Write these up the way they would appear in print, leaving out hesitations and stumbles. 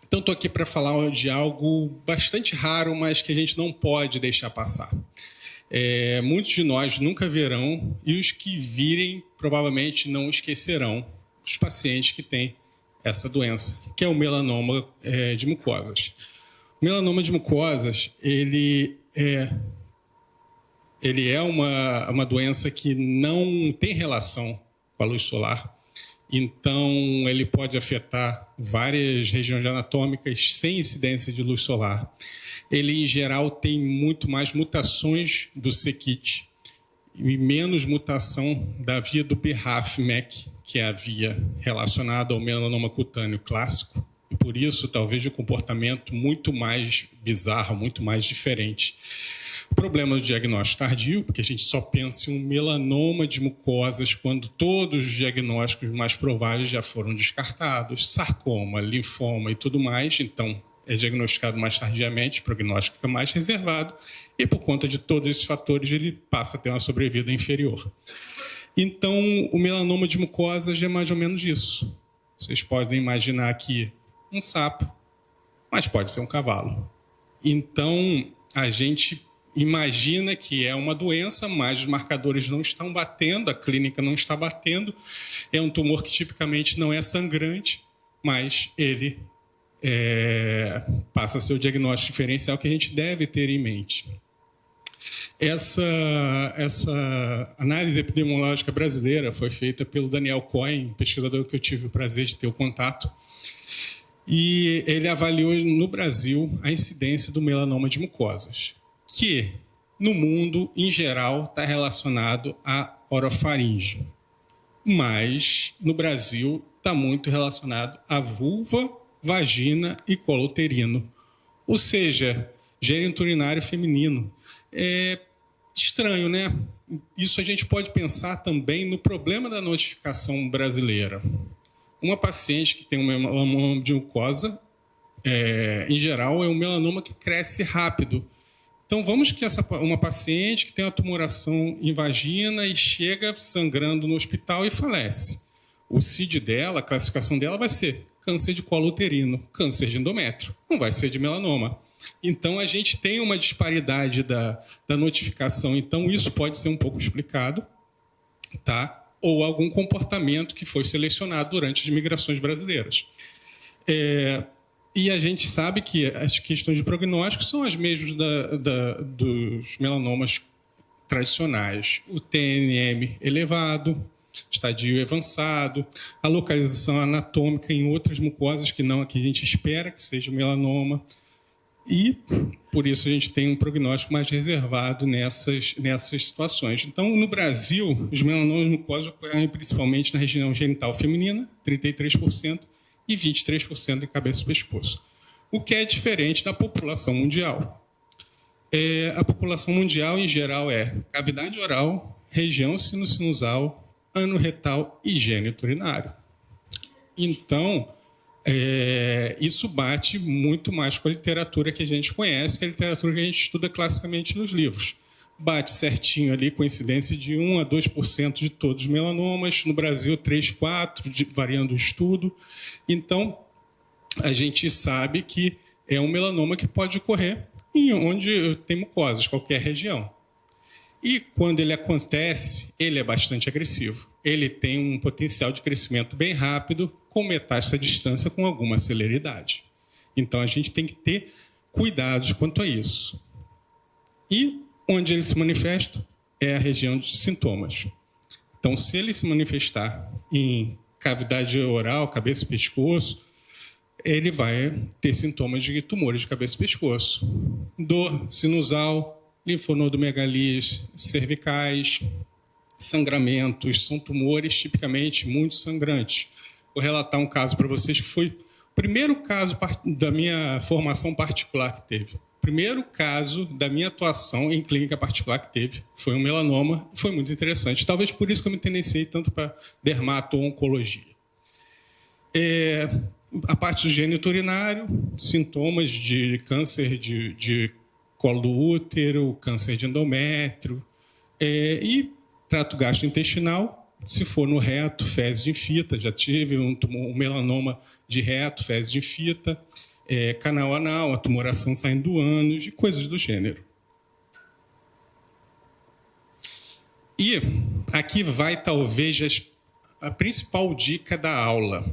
Então, estou aqui para falar de algo bastante raro, mas que a gente não pode deixar passar. Muitos de nós nunca verão, e os que virem provavelmente não esquecerão os pacientes que têm essa doença, que é o melanoma de mucosas. O melanoma de mucosas, ele é uma doença que não tem relação com a luz solar. Então, ele pode afetar várias regiões anatômicas sem incidência de luz solar. Ele, em geral, tem muito mais mutações do c-KIT e menos mutação da via do BRAF/MEK, que é a via relacionada ao melanoma cutâneo clássico. E por isso, talvez, o comportamento muito mais bizarro, muito mais diferente. O problema do diagnóstico tardio, porque a gente só pensa em um melanoma de mucosas quando todos os diagnósticos mais prováveis já foram descartados, sarcoma, linfoma e tudo mais, então é diagnosticado mais tardiamente, o prognóstico fica mais reservado, e por conta de todos esses fatores ele passa a ter uma sobrevida inferior. Então, o melanoma de mucosas é mais ou menos isso. Vocês podem imaginar aqui um sapo, mas pode ser um cavalo. Então, a gente imagina que é uma doença, mas os marcadores não estão batendo, a clínica não está batendo. É um tumor que tipicamente não é sangrante, mas ele passa a ser o diagnóstico diferencial que a gente deve ter em mente. Essa análise epidemiológica brasileira foi feita pelo Daniel Cohen, pesquisador que eu tive o prazer de ter o contato, e ele avaliou no Brasil a incidência do melanoma de mucosas, que no mundo, em geral, está relacionado à orofaringe. Mas, no Brasil, está muito relacionado à vulva, vagina e colo uterino. Ou seja, gênito urinário feminino. É estranho, né? Isso a gente pode pensar também no problema da notificação brasileira. Uma paciente que tem um melanoma de mucosa, em geral, é um melanoma que cresce rápido. Então, vamos que uma paciente que tem uma tumoração em vagina e chega sangrando no hospital e falece. O CID dela, a classificação dela vai ser câncer de colo uterino, câncer de endométrio, não vai ser de melanoma. Então, a gente tem uma disparidade da notificação. Então, isso pode ser um pouco explicado, tá? Ou algum comportamento que foi selecionado durante as migrações brasileiras. E a gente sabe que as questões de prognóstico são as mesmas dos melanomas tradicionais. O TNM elevado, estadio avançado, a localização anatômica em outras mucosas que não a que a gente espera que seja melanoma. E, por isso, a gente tem um prognóstico mais reservado nessas situações. Então, no Brasil, os melanomas mucosos ocorrem principalmente na região genital feminina, 33%, e 23% em cabeça e pescoço. O que é diferente da população mundial. A população mundial, em geral, é cavidade oral, região sino-sinusal, ano retal e gênito urinário. Então, isso bate muito mais com a literatura que a gente conhece, que é a literatura que a gente estuda classicamente nos livros. Bate certinho ali com incidência de 1 a 2% de todos os melanomas. No Brasil, 3, 4%, variando o estudo. Então, a gente sabe que é um melanoma que pode ocorrer em onde tem mucosas, qualquer região. E quando ele acontece, ele é bastante agressivo. Ele tem um potencial de crescimento bem rápido, com metástase à distância com alguma celeridade. Então, a gente tem que ter cuidados quanto a isso. E onde ele se manifesta é a região de sintomas. Então, se ele se manifestar em cavidade oral, cabeça e pescoço, ele vai ter sintomas de tumores de cabeça e pescoço. Dor sinusal, linfonodomegalias cervicais, sangramentos, são tumores tipicamente muito sangrantes. Vou relatar um caso para vocês que foi o primeiro caso da minha formação particular que teve. O primeiro caso da minha atuação em clínica particular que teve foi um melanoma, foi muito interessante. Talvez por isso que eu me tendenciei tanto para dermato-oncologia. A parte do gênito urinário, sintomas de câncer de colo do útero, câncer de endométrio, e trato gastrointestinal, se for no reto, fezes de fita, já tive um melanoma de reto, fezes de fita, canal anal, a tumoração saindo do ânus e coisas do gênero. E aqui vai, talvez, a principal dica da aula.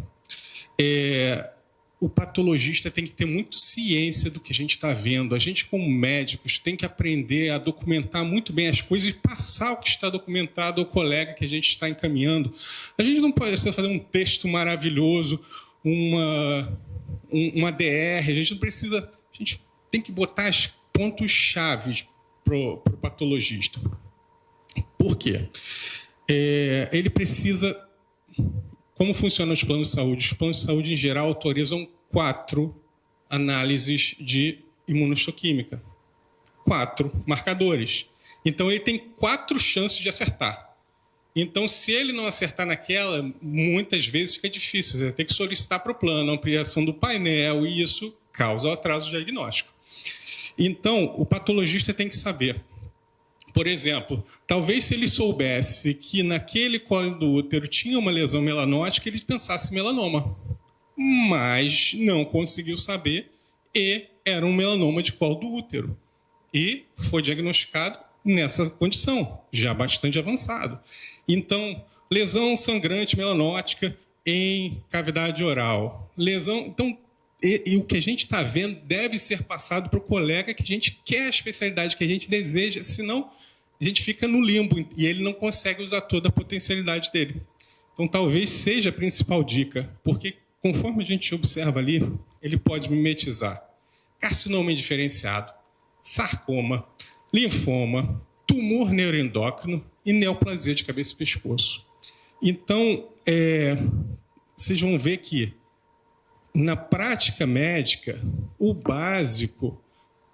O patologista tem que ter muito ciência do que a gente está vendo. A gente, como médicos, tem que aprender a documentar muito bem as coisas e passar o que está documentado ao colega que a gente está encaminhando. A gente não pode fazer um texto maravilhoso, uma DR, a gente não precisa... A gente tem que botar os pontos-chave para o patologista. Por quê? Ele precisa... Como funcionam os planos de saúde? Os planos de saúde, em geral, autorizam 4 análises de imunohistoquímica. 4 marcadores. Então, ele tem 4 chances de acertar. Então, se ele não acertar naquela, muitas vezes fica difícil. Você tem que solicitar para o plano a ampliação do painel e isso causa o atraso diagnóstico. Então, o patologista tem que saber. Por exemplo, talvez se ele soubesse que naquele colo do útero tinha uma lesão melanótica, ele pensasse melanoma. Mas não conseguiu saber e era um melanoma de colo do útero. E foi diagnosticado nessa condição, já bastante avançado. Então, lesão sangrante melanótica em cavidade oral. Então, e o que a gente está vendo deve ser passado para o colega que a gente quer a especialidade que a gente deseja, senão a gente fica no limbo e ele não consegue usar toda a potencialidade dele. Então, talvez seja a principal dica, porque conforme a gente observa ali, ele pode mimetizar carcinoma indiferenciado, sarcoma, linfoma, tumor neuroendócrino e neoplasia de cabeça e pescoço. Então, vocês vão ver que, na prática médica, o básico,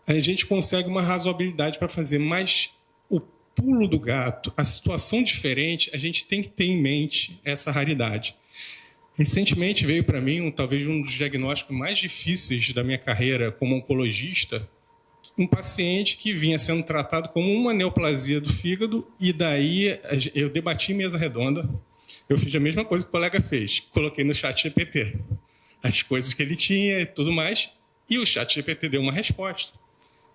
a gente consegue uma razoabilidade para fazer, mas o pulo do gato, a situação diferente, a gente tem que ter em mente essa raridade. Recentemente veio para mim, talvez um dos diagnósticos mais difíceis da minha carreira como oncologista, um paciente que vinha sendo tratado como uma neoplasia do fígado e daí eu debati em mesa redonda, eu fiz a mesma coisa que o colega fez, coloquei no chat GPT as coisas que ele tinha e tudo mais, e o chat GPT deu uma resposta.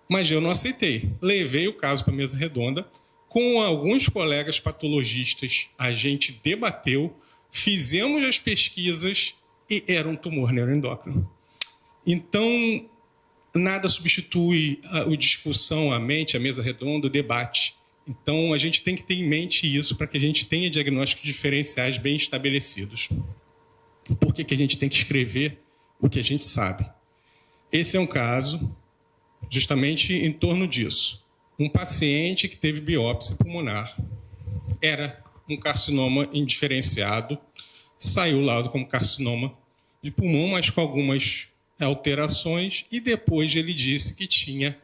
Mas eu não aceitei. Levei o caso para a mesa redonda, com alguns colegas patologistas, a gente debateu, fizemos as pesquisas e era um tumor neuroendócrino. Então, nada substitui a discussão, a mente, a mesa redonda, o debate. Então, a gente tem que ter em mente isso para que a gente tenha diagnósticos diferenciais bem estabelecidos. Por que a gente tem que escrever o que a gente sabe? Esse é um caso justamente em torno disso. Um paciente que teve biópsia pulmonar. Era um carcinoma indiferenciado, saiu laudo como carcinoma de pulmão, mas com algumas alterações, e depois ele disse que tinha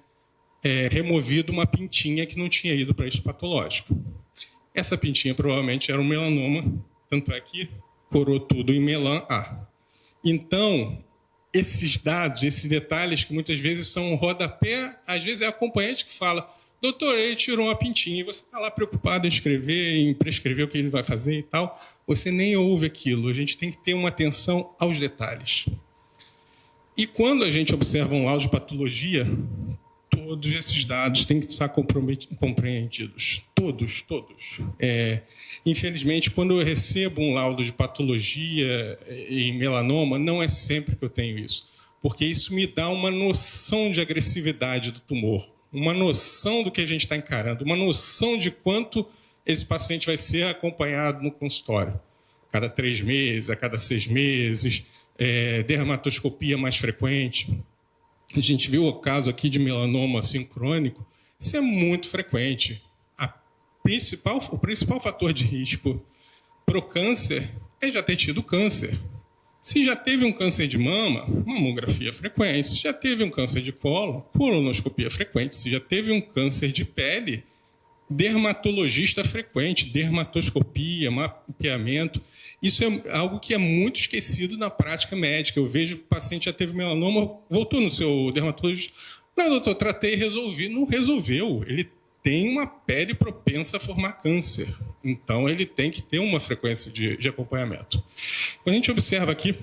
removido uma pintinha que não tinha ido para histopatológico. Essa pintinha provavelmente era um melanoma, tanto é que corou tudo em melan A. Então, esses dados, esses detalhes que muitas vezes são um rodapé, às vezes é acompanhante que fala: doutor, ele tirou uma pintinha, e você está lá preocupado em escrever, em prescrever o que ele vai fazer e tal, você nem ouve aquilo. A gente tem que ter uma atenção aos detalhes. E quando a gente observa um laudo de patologia, todos esses dados têm que estar compreendidos. Todos. Infelizmente, quando eu recebo um laudo de patologia em melanoma, não é sempre que eu tenho isso, porque isso me dá uma noção de agressividade do tumor, uma noção do que a gente está encarando, uma noção de quanto esse paciente vai ser acompanhado no consultório. A cada 3 meses, a cada 6 meses, dermatoscopia mais frequente. A gente viu o caso aqui de melanoma sincrônico, isso é muito frequente. O principal fator de risco para o câncer é já ter tido câncer. Se já teve um câncer de mama, mamografia frequente. Se já teve um câncer de colo, colonoscopia frequente. Se já teve um câncer de pele, dermatologista frequente, dermatoscopia, mapeamento. Isso é algo que é muito esquecido na prática médica. Eu vejo que o paciente já teve melanoma, voltou no seu dermatologista. Não, doutor, tratei e resolvi. Não resolveu. Ele tem uma pele propensa a formar câncer. Então, ele tem que ter uma frequência de acompanhamento. Quando a gente observa aqui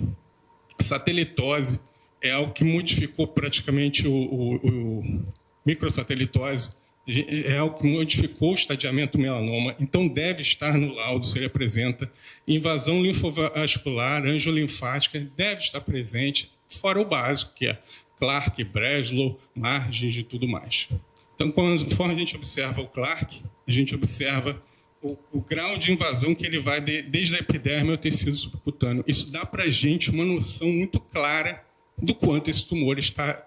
satelitose é algo que modificou praticamente o microsatelitose, é algo que modificou o estadiamento do melanoma, então deve estar no laudo se ele apresenta invasão linfovascular, angiolinfática, deve estar presente, fora o básico, que é Clark, Breslow, margens e tudo mais. Então, conforme a gente observa o Clark, a gente observa o grau de invasão que ele vai desde a epiderme ao tecido subcutâneo. Isso dá para a gente uma noção muito clara do quanto esse tumor está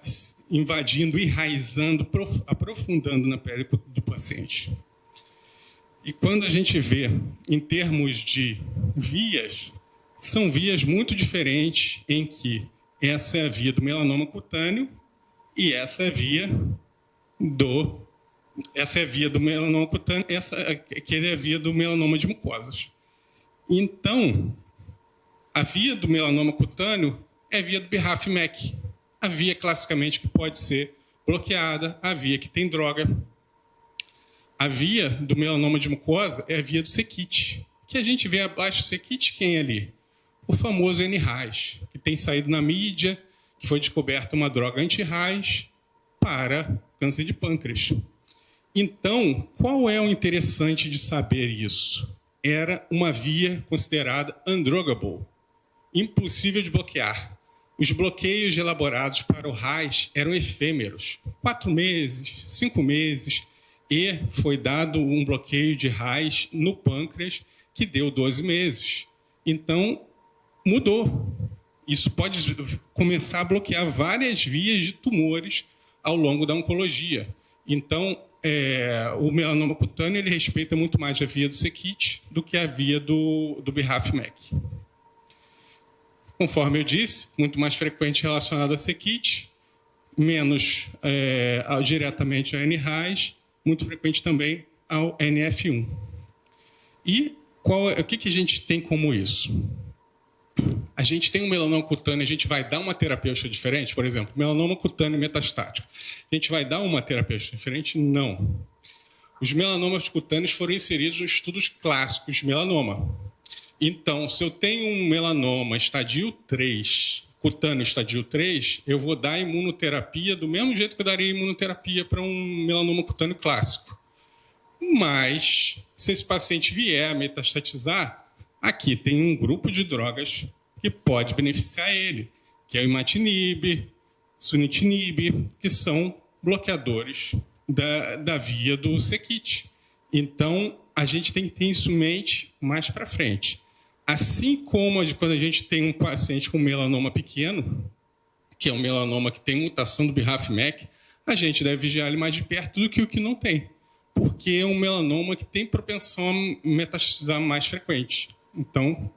invadindo, enraizando, aprofundando na pele do paciente. E quando a gente vê em termos de vias, são vias muito diferentes em que essa é a via do melanoma cutâneo e essa é a via do melanoma cutâneo, essa que é a via do melanoma de mucosas. Então, a via do melanoma cutâneo é a via do BRAF/MEK, a via classicamente que pode ser bloqueada, a via que tem droga. A via do melanoma de mucosa é a via do c-KIT, que a gente vê abaixo do c-KIT quem é ali? O famoso NRAS, que tem saído na mídia, que foi descoberta uma droga anti-RAS para câncer de pâncreas. Então, qual é o interessante de saber isso? Era uma via considerada undruggable, impossível de bloquear. Os bloqueios elaborados para o RAS eram efêmeros, 4 meses, 5 meses, e foi dado um bloqueio de RAS no pâncreas que deu 12 meses. Então, mudou. Isso pode começar a bloquear várias vias de tumores ao longo da oncologia. Então, o melanoma cutâneo ele respeita muito mais a via do c-KIT do que a via do BRAF/MEK. Conforme eu disse, muito mais frequente relacionado a c-KIT, menos diretamente ao NRAS, muito frequente também ao NF1. E o que a gente tem como isso? A gente tem um melanoma cutâneo, a gente vai dar uma terapêutica diferente? Por exemplo, melanoma cutâneo metastático. A gente vai dar uma terapêutica diferente? Não. Os melanomas cutâneos foram inseridos nos estudos clássicos de melanoma. Então, se eu tenho um melanoma estadio 3, cutâneo estadio 3, eu vou dar imunoterapia do mesmo jeito que eu daria imunoterapia para um melanoma cutâneo clássico. Mas, se esse paciente vier a metastatizar, aqui tem um grupo de drogas que pode beneficiar ele, que é o imatinib, sunitinib, que são bloqueadores da via do c-KIT. Então, a gente tem que ter isso em mente mais para frente. Assim como quando a gente tem um paciente com melanoma pequeno, que é um melanoma que tem mutação do BRAF/MEK, a gente deve vigiar ele mais de perto do que o que não tem, porque é um melanoma que tem propensão a metastatizar mais frequente. Então,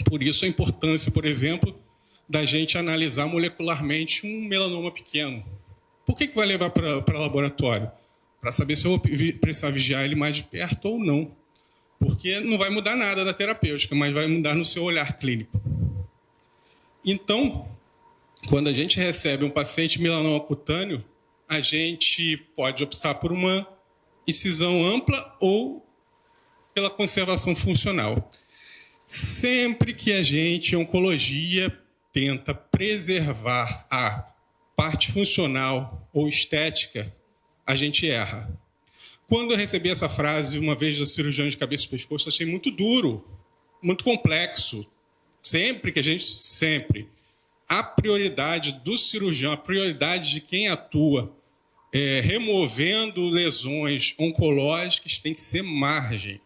por isso a importância, por exemplo, da gente analisar molecularmente um melanoma pequeno. Por que vai levar para laboratório? Para saber se eu vou precisar vigiar ele mais de perto ou não. Porque não vai mudar nada da terapêutica, mas vai mudar no seu olhar clínico. Então, quando a gente recebe um paciente melanoma cutâneo, a gente pode optar por uma incisão ampla ou pela conservação funcional. Sempre que a gente, em oncologia, tenta preservar a parte funcional ou estética, a gente erra. Quando eu recebi essa frase uma vez da cirurgião de cabeça e pescoço, achei muito duro, muito complexo. Sempre, a prioridade do cirurgião, a prioridade de quem atua removendo lesões oncológicas tem que ser margem,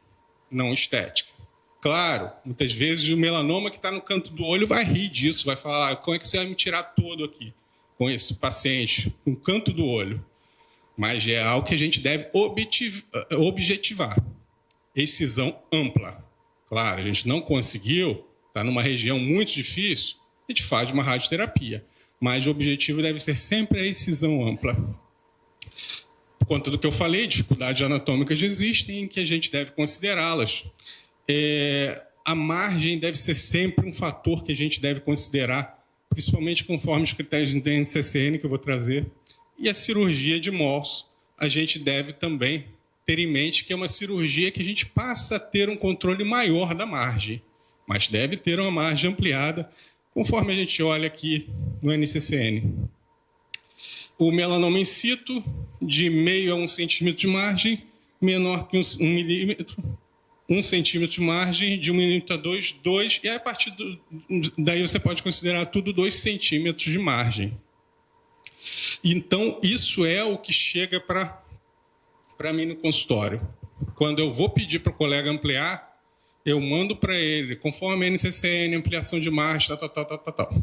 não estética. Claro, muitas vezes o melanoma que está no canto do olho vai rir disso, vai falar, como é que você vai me tirar todo aqui com esse paciente, no canto do olho? Mas é algo que a gente deve objetivar. Excisão ampla. Claro, a gente não conseguiu, está numa região muito difícil, a gente faz uma radioterapia. Mas o objetivo deve ser sempre a excisão ampla. Por conta do que eu falei, dificuldades anatômicas existem em que a gente deve considerá-las. A margem deve ser sempre um fator que a gente deve considerar, principalmente conforme os critérios do NCCN que eu vou trazer. E a cirurgia de Morse, a gente deve também ter em mente que é uma cirurgia que a gente passa a ter um controle maior da margem, mas deve ter uma margem ampliada, conforme a gente olha aqui no NCCN. O melanoma in situ, de meio a 1 centímetro de margem, menor que 1 milímetro, 1 centímetro de margem, de 1 milímetro a 2, e a partir daí você pode considerar tudo 2 centímetros de margem. Então, isso é o que chega para mim no consultório. Quando eu vou pedir para o colega ampliar, eu mando para ele, conforme a NCCN, ampliação de margem, tal.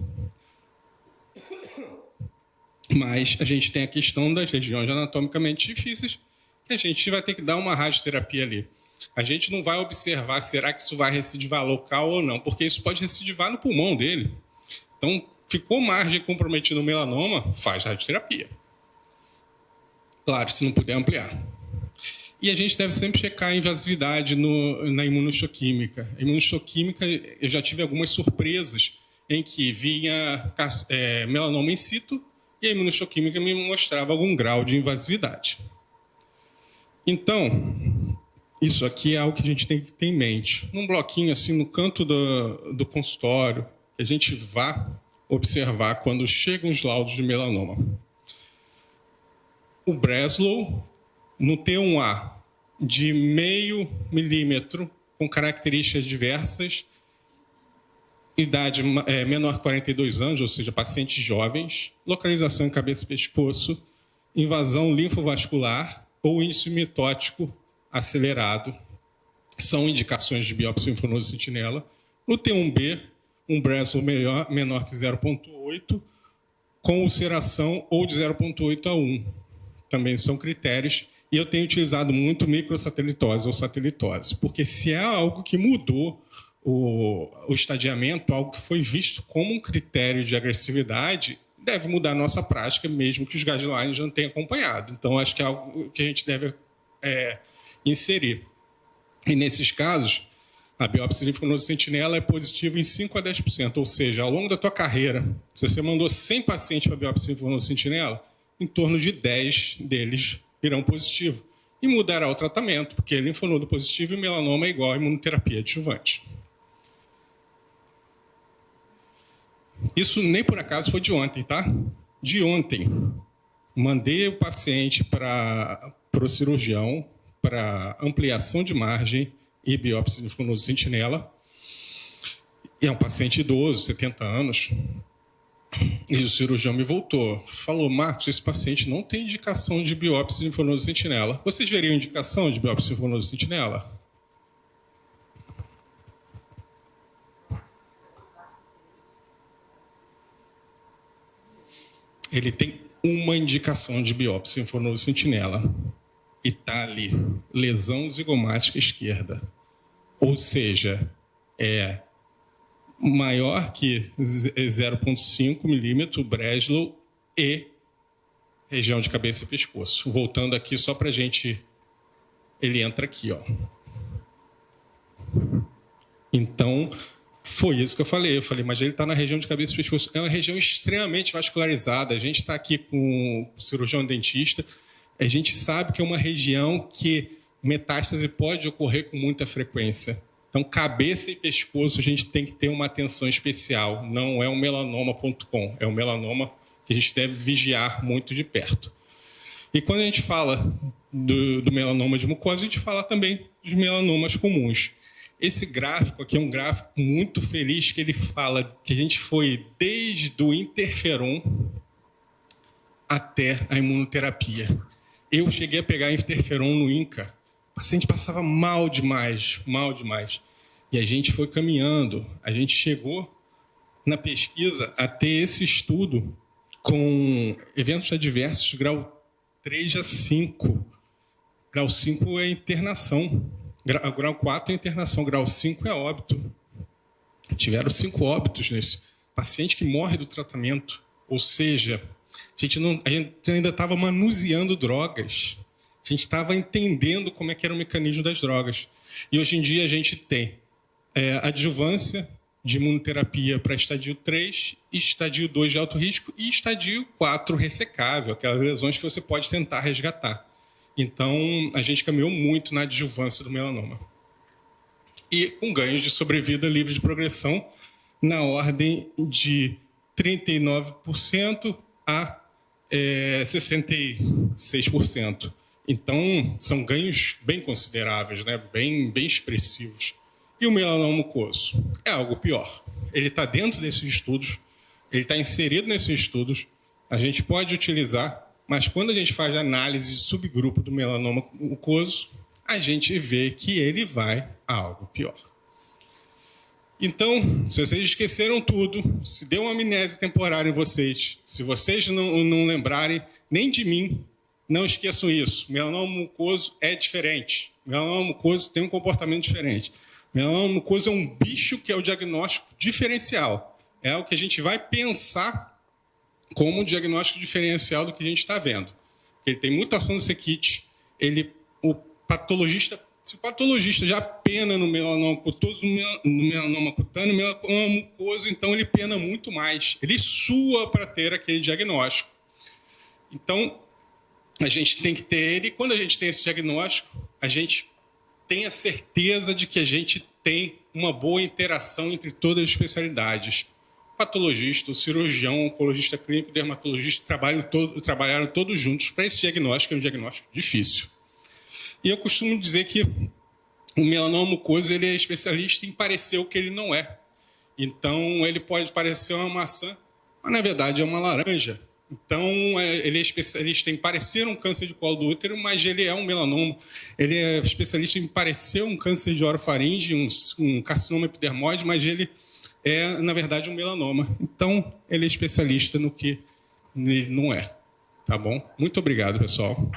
Mas a gente tem a questão das regiões anatomicamente difíceis, que a gente vai ter que dar uma radioterapia ali. A gente não vai observar, será que isso vai recidivar local ou não, porque isso pode recidivar no pulmão dele. Então, ficou margem comprometida no melanoma, faz radioterapia. Claro, se não puder ampliar. E a gente deve sempre checar a invasividade na imunohistoquímica. A imunohistoquímica, eu já tive algumas surpresas em que vinha melanoma in situ e a imunohistoquímica me mostrava algum grau de invasividade. Então, isso aqui é algo que a gente tem que ter em mente. Num bloquinho assim no canto do consultório, que a gente vá observar quando chegam os laudos de melanoma. O Breslow, no T1A, de meio milímetro, com características diversas, idade menor que 42 anos, ou seja, pacientes jovens, localização em cabeça e pescoço, invasão linfovascular ou índice mitótico acelerado, são indicações de biópsia linfonodo sentinela. No T1B, um Breslow menor que 0,8, com ulceração ou de 0,8 a 1. Também são critérios. E eu tenho utilizado muito microsatelitose ou satelitose, porque se é algo que mudou o estadiamento, algo que foi visto como um critério de agressividade, deve mudar a nossa prática, mesmo que os guidelines não tenham acompanhado. Então, acho que é algo que a gente deve inserir. E, nesses casos, a biópsia linfonodo sentinela é positiva em 5 a 10%, ou seja, ao longo da tua carreira, se você mandou 100 pacientes para a biópsia linfonodo sentinela, em torno de 10 deles virão positivo. E mudará o tratamento, porque linfonodo positivo e melanoma é igual a imunoterapia adjuvante. Isso nem por acaso foi de ontem, tá? De ontem. Mandei o paciente para o cirurgião para ampliação de margem e biópsia linfonodo sentinela. É um paciente idoso, 70 anos. E o cirurgião me voltou. Falou, Marcos, esse paciente não tem indicação de biópsia linfonodo sentinela. Vocês veriam indicação de biópsia linfonodo sentinela? Ele tem uma indicação de biópsia linfonodo sentinela. E está ali, lesão zigomática esquerda. Ou seja, é maior que 0,5 milímetro Breslow e região de cabeça e pescoço. Voltando aqui só para a gente... Ele entra aqui, ó. Então, foi isso que eu falei. Eu falei, mas ele está na região de cabeça e pescoço. É uma região extremamente vascularizada. A gente está aqui com o cirurgião dentista. A gente sabe que é uma região que metástase pode ocorrer com muita frequência. Então, cabeça e pescoço, a gente tem que ter uma atenção especial. Não é um melanoma.com, é um melanoma que a gente deve vigiar muito de perto. E quando a gente fala do melanoma de mucosa, a gente fala também dos melanomas comuns. Esse gráfico aqui é um gráfico muito feliz, que ele fala que a gente foi desde o interferon até a imunoterapia. Eu cheguei a pegar interferon no INCA. O paciente passava mal demais, mal demais. E a gente foi caminhando. A gente chegou na pesquisa a ter esse estudo com eventos adversos grau 3 a 5. Grau 5 é internação. Grau 4 é internação. Grau 5 é óbito. Tiveram 5 óbitos nesse. Paciente que morre do tratamento. Ou seja, a gente ainda estava manuseando drogas. A gente estava entendendo como é que era o mecanismo das drogas. E hoje em dia a gente tem adjuvância de imunoterapia para estadio 3, estadio 2 de alto risco e estadio 4 ressecável, aquelas lesões que você pode tentar resgatar. Então, a gente caminhou muito na adjuvância do melanoma. E com ganhos de sobrevida livre de progressão na ordem de 39% a 66%. Então, são ganhos bem consideráveis, né? bem expressivos. E o melanoma mucoso é algo pior. Ele está dentro desses estudos, ele está inserido nesses estudos, a gente pode utilizar, mas quando a gente faz análise de subgrupo do melanoma mucoso, a gente vê que ele vai a algo pior. Então, se vocês esqueceram tudo, se deu uma amnésia temporária em vocês, se vocês não lembrarem nem de mim, não esqueçam isso. Melanoma mucoso é diferente. Melanoma mucoso tem um comportamento diferente. Melanoma mucoso é um bicho que é o diagnóstico diferencial. É o que a gente vai pensar como um diagnóstico diferencial do que a gente está vendo. Ele tem mutação do C-KIT, o patologista, se o patologista já pena no melanoma cutoso, no melanoma cutâneo, no melanoma mucoso, então ele pena muito mais. Ele sua para ter aquele diagnóstico. Então, a gente tem que ter ele, e quando a gente tem esse diagnóstico, a gente tem a certeza de que a gente tem uma boa interação entre todas as especialidades. O patologista, o cirurgião, o oncologista clínico, o dermatologista trabalharam todos juntos para esse diagnóstico, que é um diagnóstico difícil. E eu costumo dizer que o melanoma mucoso ele é especialista em parecer o que ele não é. Então, ele pode parecer uma maçã, mas na verdade é uma laranja. Então, ele é especialista em parecer um câncer de colo do útero, mas ele é um melanoma. Ele é especialista em parecer um câncer de orofaringe, um carcinoma epidermoide, mas ele é, na verdade, um melanoma. Então, ele é especialista no que ele não é. Tá bom? Muito obrigado, pessoal.